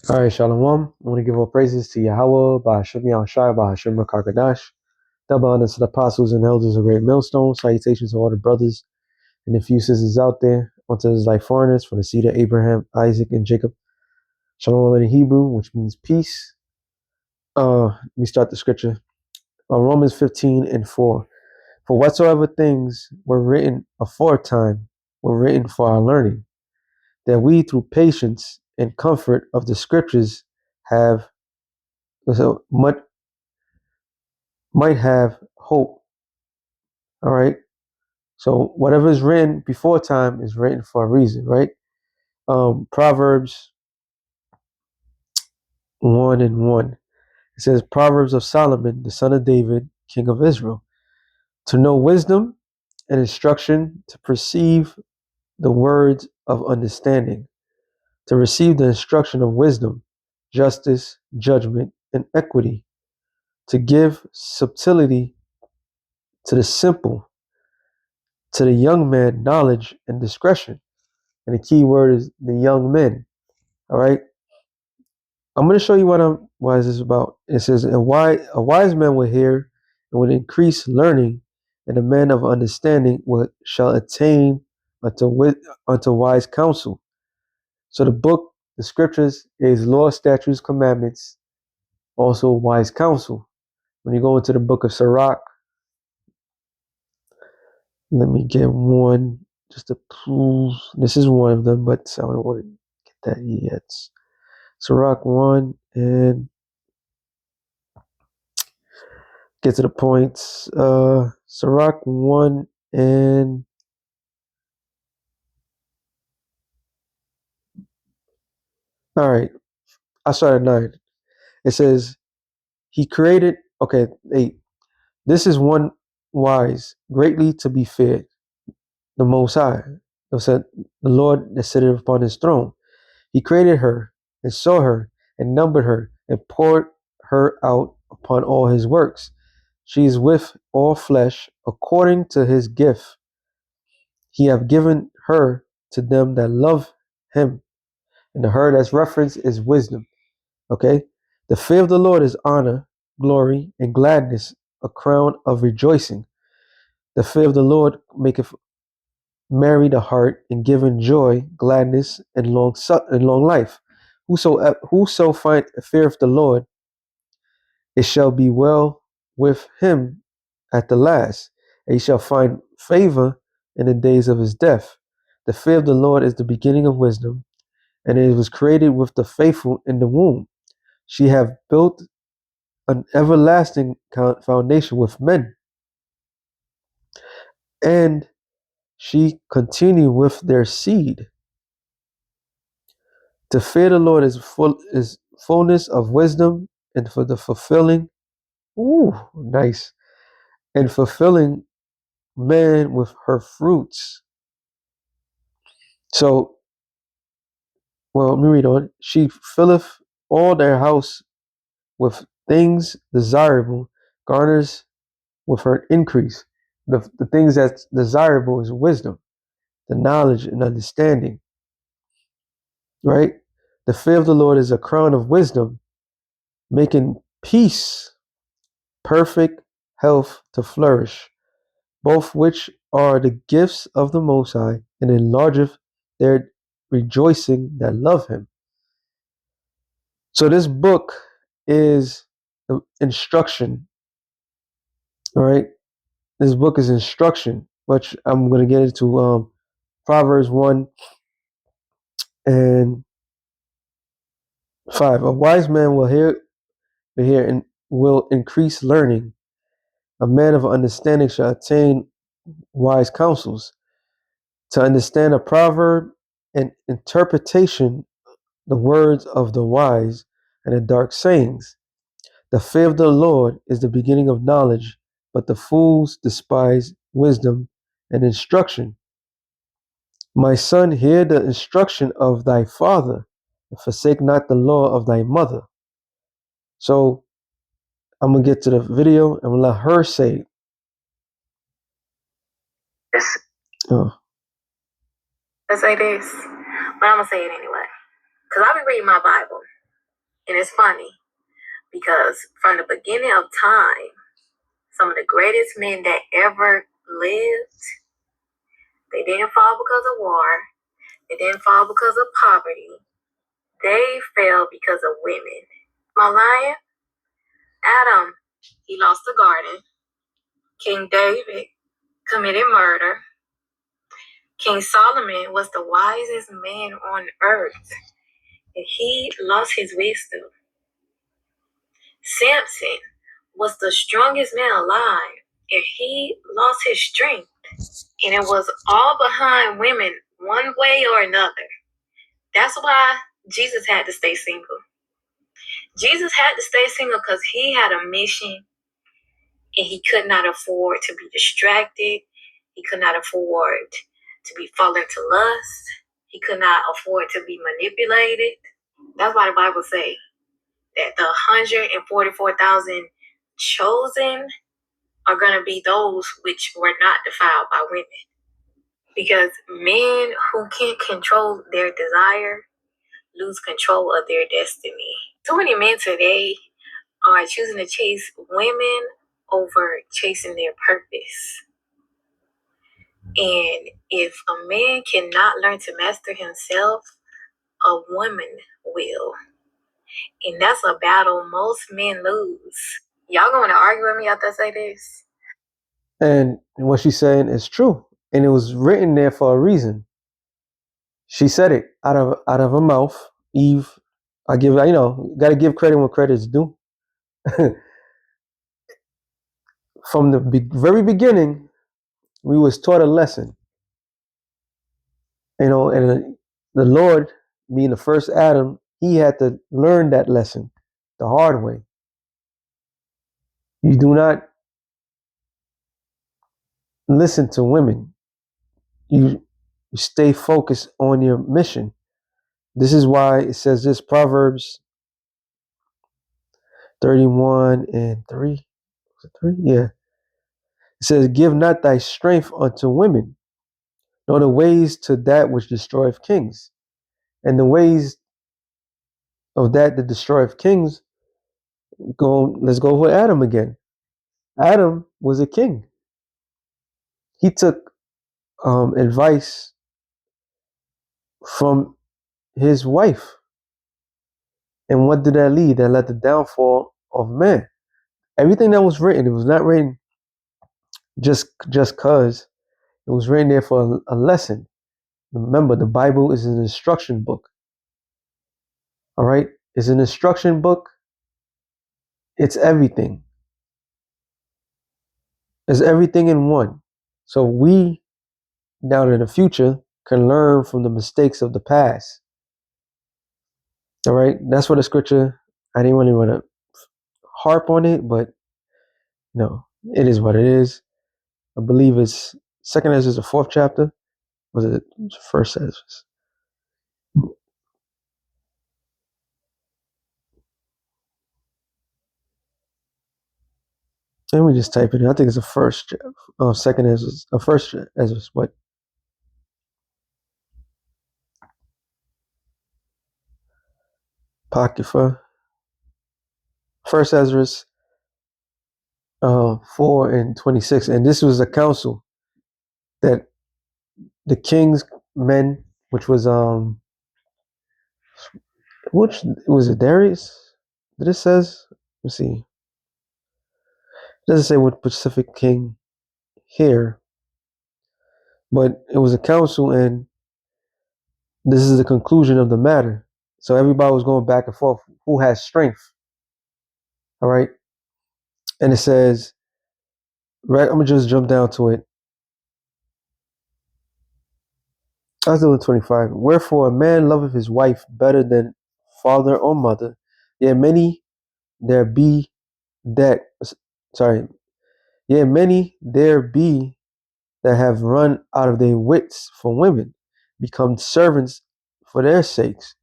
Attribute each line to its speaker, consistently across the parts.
Speaker 1: All right, Shalom. I want to give all praises to Yahawah, Bahashim Yahushai, Bahashim Rakakadash. Double honors to the apostles and elders of Great Millstone. Salutations to all the brothers and the few sisters out there. Unto those like foreigners from the seed of Abraham, Isaac, and Jacob. Shalom in Hebrew, which means peace. Let me start the scripture. Romans 15:4. For whatsoever things were written aforetime were written for our learning, that we through patience and comfort of the scriptures have so much might have hope. All right. So whatever is written before time is written for a reason, right? Proverbs 1:1. It says, Proverbs of Solomon, the son of David, king of Israel, to know wisdom and instruction, to perceive the words of understanding, to receive the instruction of wisdom, justice, judgment, and equity, to give subtlety to the simple, to the young man knowledge and discretion. And the key word is the young men. All right. I'm going to show you why this is about. It says, a wise man will hear and will increase learning, and a man of understanding shall attain unto wise counsel. So the scriptures is law, statutes, commandments, also wise counsel. When you go into the book of Sirach, let me get one just to prove. This is one of them, but I don't want to get that yet. Sirach 1 and get to the points. Sirach 1 and all right. I started 9. It says he created 8. This is one wise, greatly to be feared, the Most High. It said the Lord that sitteth upon his throne. He created her and saw her and numbered her and poured her out upon all his works. She is with all flesh according to his gift. He have given her to them that love him. And the her that's referenced is wisdom. Okay? The fear of the Lord is honor, glory, and gladness, a crown of rejoicing. The fear of the Lord maketh merry the heart, and giveth joy, gladness, and long life. Whoso find fear of the Lord, it shall be well with him at the last, and he shall find favor in the days of his death. The fear of the Lord is the beginning of wisdom, and it was created with the faithful in the womb. She have built an everlasting foundation with men, and she continue with their seed. To fear the Lord is fullness of wisdom, and for the fulfilling, nice, and fulfilling man with her fruits. So, let me read on. She filleth all their house with things desirable, garners with her increase. The things that's desirable is wisdom, the knowledge and understanding, right? The fear of the Lord is a crown of wisdom, making peace, perfect health to flourish, both which are the gifts of the Most High, and enlargeth their rejoicing that love him. So this book is the instruction, all right? This book is instruction, which I'm going to get into Proverbs 1 and 5. A wise man will hear and will increase learning. A man of understanding shall attain wise counsels. To understand a proverb and interpretation, the words of the wise and the dark sayings. The fear of the Lord is the beginning of knowledge, but the fools despise wisdom and instruction. My son, hear the instruction of thy father, and forsake not the law of thy mother. So I'm going to get to the video and let her say it.
Speaker 2: Yes.
Speaker 1: Oh.
Speaker 2: Let's say this, but I'm going to say it anyway. Because I've been reading my Bible. And it's funny because from the beginning of time, some of the greatest men that ever lived, they didn't fall because of war. They didn't fall because of poverty. They fell because of women. My lion, Adam, he lost the garden. King David committed murder. King Solomon was the wisest man on earth, and he lost his wisdom. Samson was the strongest man alive, and he lost his strength. And it was all behind women, one way or another. That's why Jesus had to stay single. Jesus had to stay single because he had a mission, and he could not afford to be distracted. He could not afford to be fallen to lust. He could not afford to be manipulated. That's why the Bible says that the 144,000 chosen are going to be those which were not defiled by women. Because men who can't control their desire lose control of their destiny. So many men today are choosing to chase women over chasing their purpose. And if a man cannot learn to master himself, a woman will. And that's a battle most men lose. Y'all going to argue with me after I say this?
Speaker 1: And what she's saying is true. And it was written there for a reason. She said it out of her mouth. Eve, I give, got to give credit when credit's due. From the very beginning, we was taught a lesson. And the Lord, being the first Adam, he had to learn that lesson the hard way. You do not listen to women. You stay focused on your mission. This is why it says this, Proverbs 31 and 3. Was it 3? Yeah. It says, give not thy strength unto women, nor the ways to that which destroyeth kings. And the ways of that destroyeth kings, let's go with Adam again. Adam was a king. He took advice from his wife. And what did that lead? That led to the downfall of man. Everything that was written, it was not written just cause. It was written there for a lesson. Remember, the Bible is an instruction book. All right? It's an instruction book. It's everything. It's everything in one. So we, now in the future, can learn from the mistakes of the past. All right? That's what the scripture, I didn't really want to harp on it, but no, it is what it is. I believe it's second Ezra, the 4th chapter. Was it first Ezra? Let me just type it in. I think it's the first, second Ezra, first Ezra. What? Apocrypha. First Ezra, 4 and 26. And this was a council that the king's men, which was which was it, Darius? Did it says? Let's see. It doesn't say what Pacific king here, but it was a council, and this is the conclusion of the matter. So everybody was going back and forth. Who has strength? All right. And it says, right, I'm gonna just jump down to it. I was doing 25. Wherefore a man loveth his wife better than father or mother. Yet many there be that yet many there be that have run out of their wits for women, become servants for their sakes.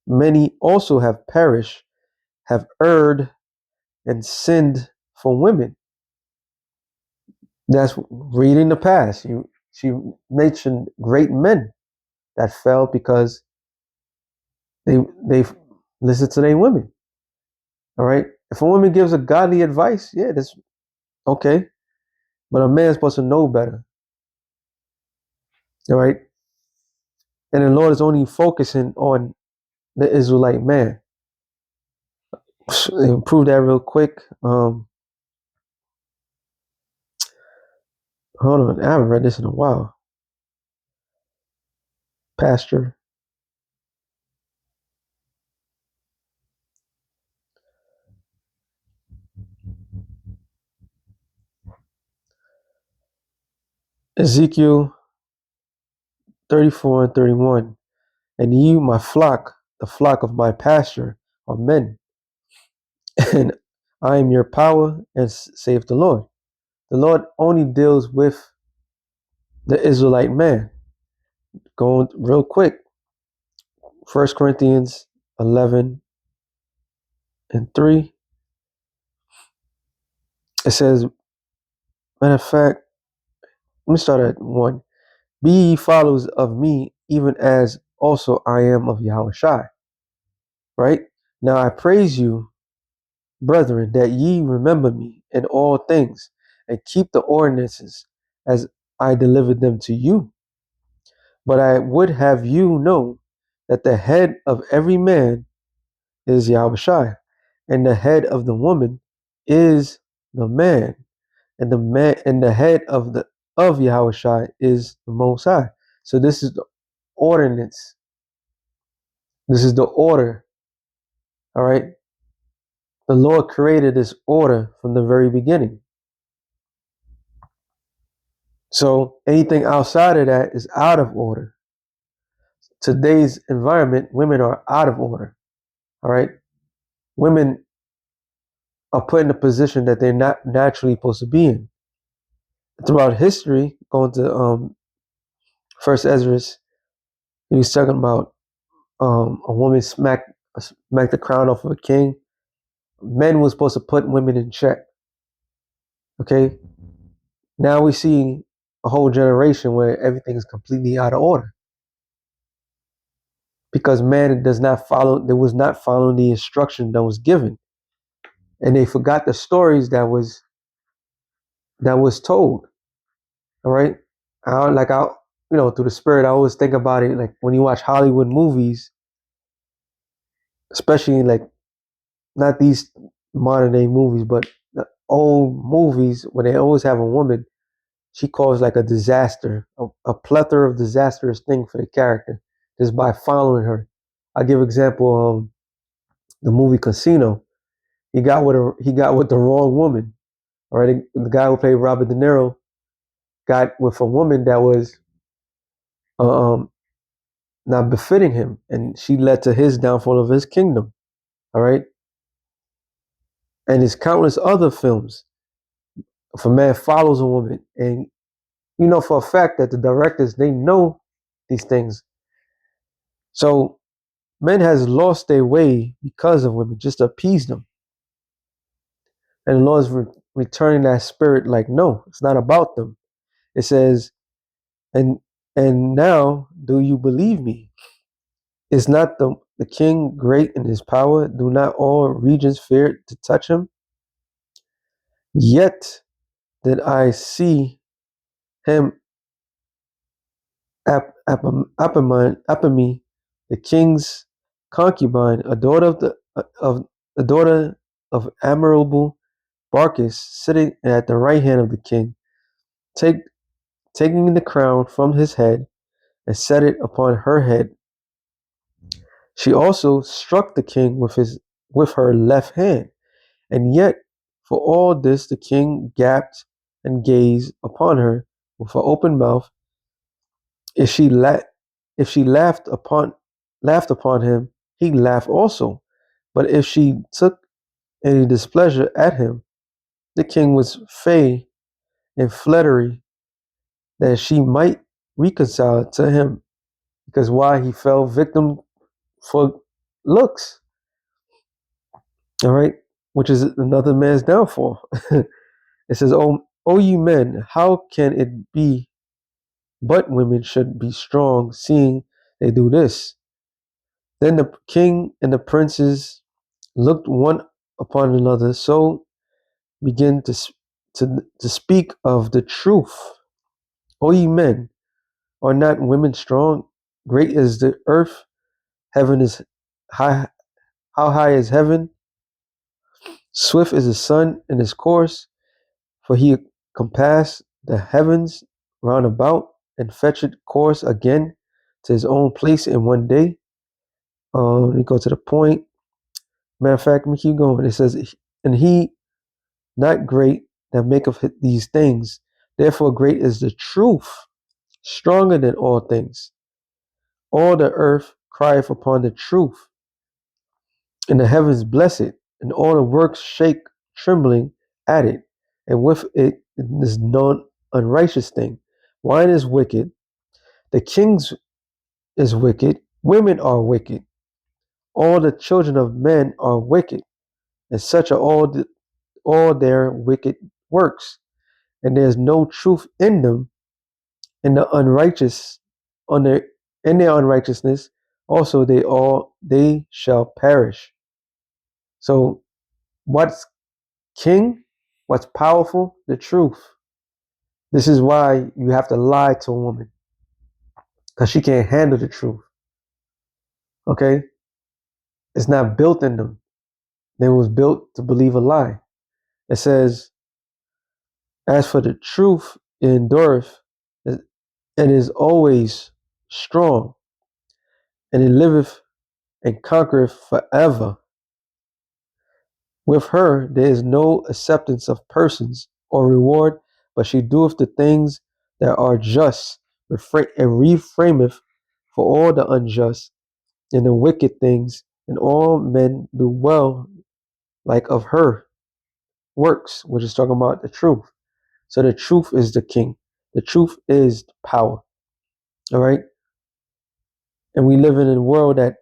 Speaker 1: Many also have perished, have erred and sinned for women. That's reading the past. She mentioned great men that fell because they listen to their women. All right. If a woman gives a godly advice, yeah, that's okay. But a man's supposed to know better. All right. And the Lord is only focusing on the Israelite man. Prove that real quick. Hold on. I haven't read this in a while. Pastor. Ezekiel 34 and 31. And you, my flock, the flock of my pasture, are men. And I am your power, and saith the Lord. The Lord only deals with the Israelite man. Going real quick. 1 Corinthians 11 and 3. It says, matter of fact, let me start at 1. Be ye followers of me, even as also I am of Yahawah. Right? Now I praise you, brethren, that ye remember me in all things, and keep the ordinances as I delivered them to you. But I would have you know that the head of every man is Yahawah, and the head of the woman is the man, and the head of Yahawah is the Most High. So this is the ordinance. This is the order. All right. The Lord created this order from the very beginning. So anything outside of that is out of order. Today's environment, women are out of order. All right. Women are put in a position that they're not naturally supposed to be in. Throughout history, going to First Ezra, he was talking about a woman smacked the crown off of a king. Men were supposed to put women in check. Okay. Now we see a whole generation where everything is completely out of order because man does not follow. There was not following the instruction that was given, and they forgot the stories that was told. All right. Through the spirit, I always think about it. Like when you watch Hollywood movies, especially like not these modern day movies, but the old movies where they always have a woman. She caused like a disaster, a plethora of disastrous things for the character just by following her. I give example, the movie Casino. He got with the wrong woman. All right, the guy who played Robert De Niro got with a woman that was um, not befitting him, and she led to his downfall of his kingdom. All right, and there's countless other films. If a man follows a woman, and you know for a fact that the directors they know these things, so men has lost their way because of women, just to appease them, and the Lord is returning that spirit. Like, no, it's not about them. It says, and now do you believe me? Is not the king great in his power? Do not all regions fear to touch him? Yet did I see him Apami, the king's concubine, a daughter of the daughter of admirable Barkis, sitting at the right hand of the king, taking the crown from his head and set it upon her head. She also struck the king with her left hand, and yet for all this the king gaped and gazed upon her with an open mouth. If she laughed upon him, he laughed also. But if she took any displeasure at him, the king was fey in flattery that she might reconcile to him, because why he fell victim for looks. All right, which is another man's downfall. It says, "Oh, you men, how can it be but women should be strong, seeing they do this? Then the king and the princes looked one upon another, so began to speak of the truth. O ye men, are not women strong? Great is the earth, heaven is high, how high is heaven? Swift is the sun in his course, for he compassed the heavens round about and fetched course again to his own place in one day. Let me go to the point. Matter of fact, let me keep going. It says, and he not great that maketh these things. Therefore, great is the truth, stronger than all things. All the earth crieth upon the truth, and the heavens bless it, and all the works shake trembling at it, and with it is none unrighteous thing. Wine is wicked, the kings is wicked, women are wicked, all the children of men are wicked, and such are all their wicked works, and there is no truth in them. And the unrighteous on their in their unrighteousness also they shall perish. So what's king? What's powerful? The truth. This is why you have to lie to a woman, because she can't handle the truth. Okay? It's not built in them. They was built to believe a lie. It says, as for the truth, it endureth, it is always strong, and it liveth and conquereth forever. With her there is no acceptance of persons or reward, but she doeth the things that are just, and reframeth for all the unjust and the wicked things, and all men do well like of her works, which is talking about the truth. So the truth is the king. The truth is power. All right. And we live in a world that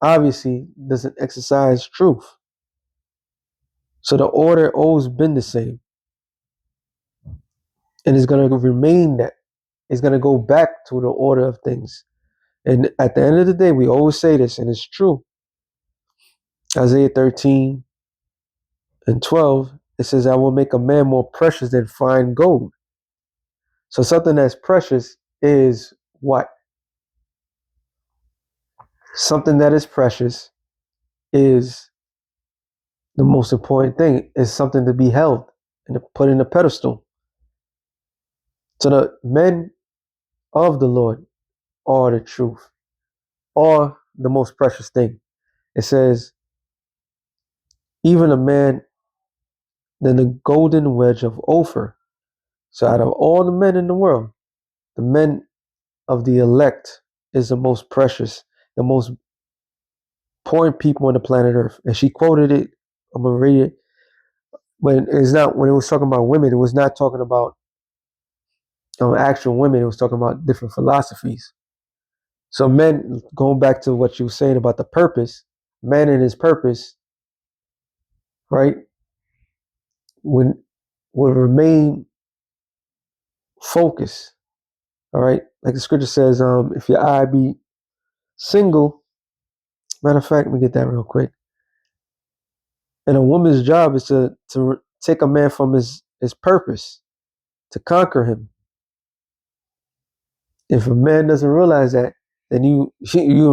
Speaker 1: obviously doesn't exercise truth. So the order always been the same. And it's going to remain that. It's going to go back to the order of things. And at the end of the day, we always say this, and it's true. Isaiah 13 and 12, it says, I will make a man more precious than fine gold. So something that's precious is what? Something that is precious is the most important thing, is something to be held and to put in a pedestal. So the men of the Lord are the truth, are the most precious thing. It says, even a man than the golden wedge of Ophir. So out of all the men in the world, the men of the elect is the most precious, the most important people on the planet Earth. And she quoted it. I'm gonna read it. When it was talking about women, it was not talking about actual women. It was talking about different philosophies. So men, going back to what you were saying about the purpose, man and his purpose, right, would remain focused. All right, like the scripture says, if your eye be single, matter of fact, let me get that real quick. And a woman's job is to take a man from his purpose, to conquer him. If a man doesn't realize that, then you're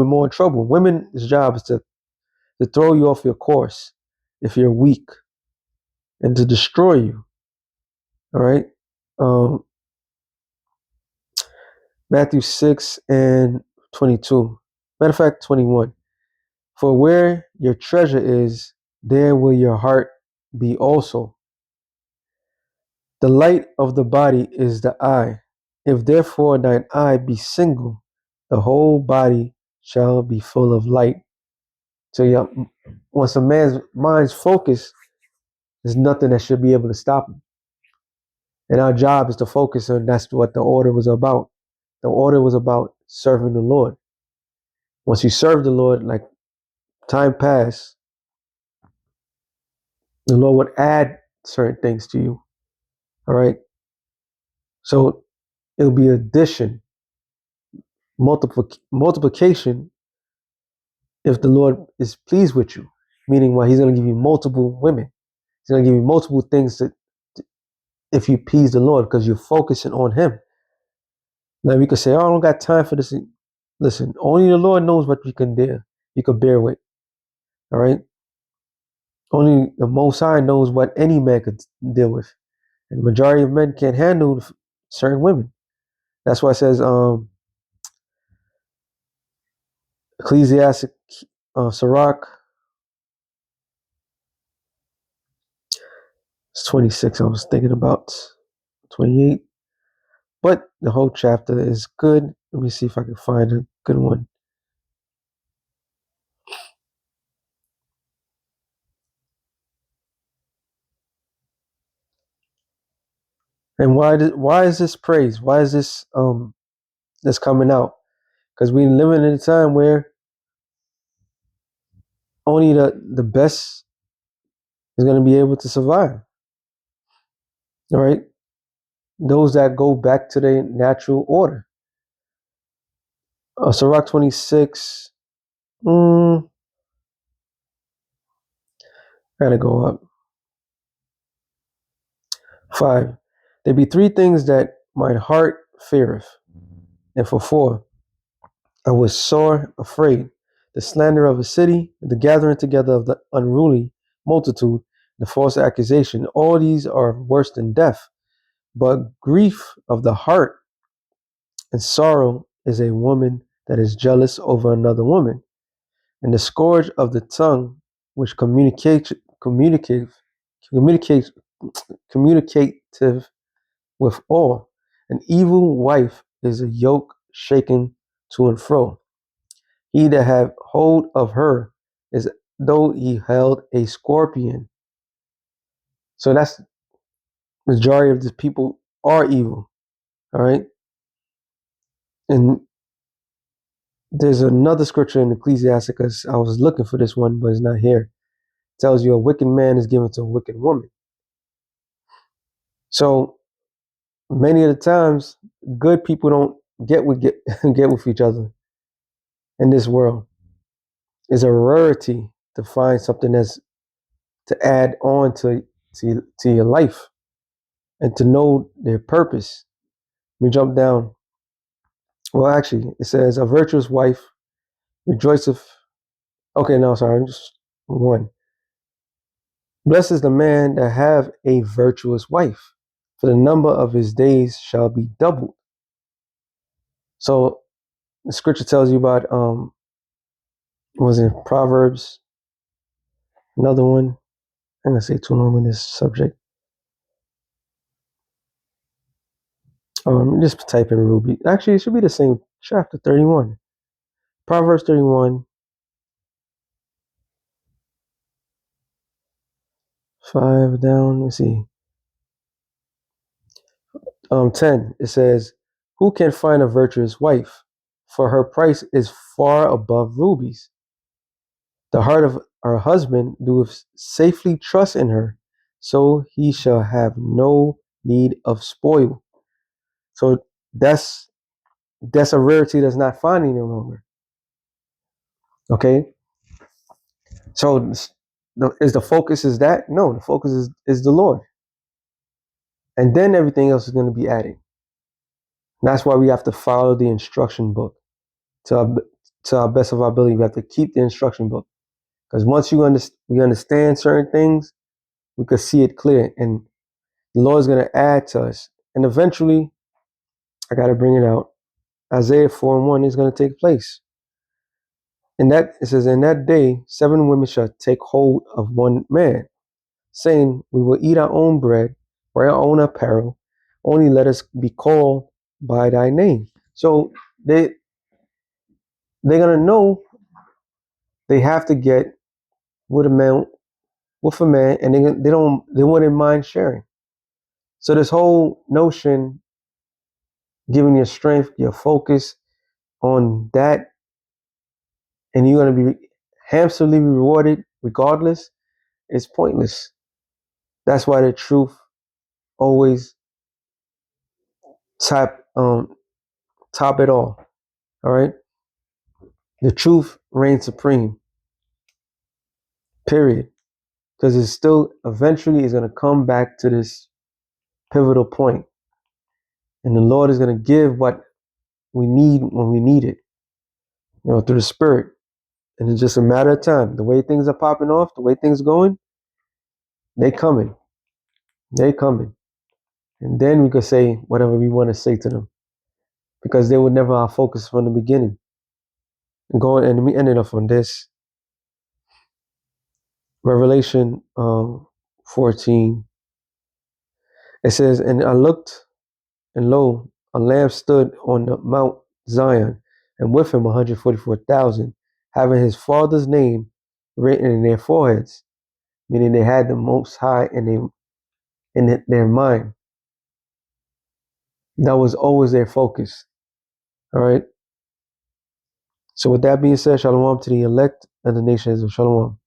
Speaker 1: in more trouble. Women's job is to throw you off your course if you're weak, and to destroy you. All right. Um, Matthew 6 and 22. Matter of fact, 21. For where your treasure is, there will your heart be also. The light of the body is the eye. If therefore thine eye be single, the whole body shall be full of light. So yeah, once a man's mind's focused, there's nothing that should be able to stop him. And our job is to focus on. That's what the order was about. The order was about serving the Lord. Once you serve the Lord, like time passed, the Lord would add certain things to you. All right. So it'll be addition, multiplication if the Lord is pleased with you, meaning what He's going to give you multiple women. He's going to give you multiple things that if you please the Lord because you're focusing on Him. Now we could say, "Oh, I don't got time for this." Listen, only the Lord knows what you can bear. You can bear with. All right. Only the Most High knows what any man could deal with, and the majority of men can't handle certain women. That's why it says, Ecclesiastic, Sirach, it's 26. I was thinking about 28, but the whole chapter is good. Let me see if I can find a good one. And why is this praise? Why is this coming out? Because we living in a time where only the best is going to be able to survive. All right, those that go back to their natural order. Sirach 26. Gotta go up. 5. There be 3 things that my heart feareth, and for 4, I was sore afraid: the slander of a city, the gathering together of the unruly multitude, the false accusation. All these are worse than death. But grief of the heart and sorrow is a woman that is jealous over another woman, and the scourge of the tongue, which communicates communicative with all. An evil wife is a yoke shaken to and fro. He that have hold of her is though he held a scorpion. So that's the majority of the people are evil. All right. And there's another scripture in Ecclesiasticus. I was looking for this one, but it's not here. It tells you a wicked man is given to a wicked woman. So many of the times, good people don't get get with each other in this world. It's a rarity to find something that's to add on to your life and to know their purpose. We jump down. Well, actually, it says a virtuous wife rejoiceth. Okay, no, sorry, I'm just one. Blessed is the man that have a virtuous wife, for the number of his days shall be doubled. So the scripture tells you about was in Proverbs, another one. I'm gonna say too long on this subject. Just type in Ruby. Actually, it should be the same chapter 31. Proverbs 31, 5 down. Let's see. 10. It says, "Who can find a virtuous wife? For her price is far above rubies. The heart of her husband doeth safely trust in her, so he shall have no need of spoil." So that's a rarity that's not found any longer. Okay. So is the focus is that? No, the focus is the Lord. And then everything else is going to be added. That's why we have to follow the instruction book to our best of our ability. We have to keep the instruction book. Because once we understand certain things, we could see it clear. And the Lord is going to add to us. And eventually, I got to bring it out. Isaiah 4:1 is going to take place. It says, "In that day, 7 women shall take hold of one man, saying, we will eat our own bread, wear our own apparel, only let us be called by thy name." So they're gonna know they have to get with a man, and they wouldn't mind sharing. So this whole notion, giving your strength, your focus on that, and you're gonna be handsomely rewarded regardless, is pointless. That's why the truth always top it all. All right. The truth reigns supreme. Period. Because it's still eventually is going to come back to this pivotal point, and the Lord is going to give what we need when we need it, through the Spirit. And it's just a matter of time. The way things are popping off, the way things are going, they coming. They coming. And then we could say whatever we want to say to them, because they were never our focus from the beginning. And we ended up on this. Revelation 14. It says, and I looked, and lo, a lamb stood on the Mount Zion, and with him 144,000, having his father's name written in their foreheads, meaning they had the Most High in their mind. That was always their focus. All right. So with that being said, shalom to the elect and the nations of shalom.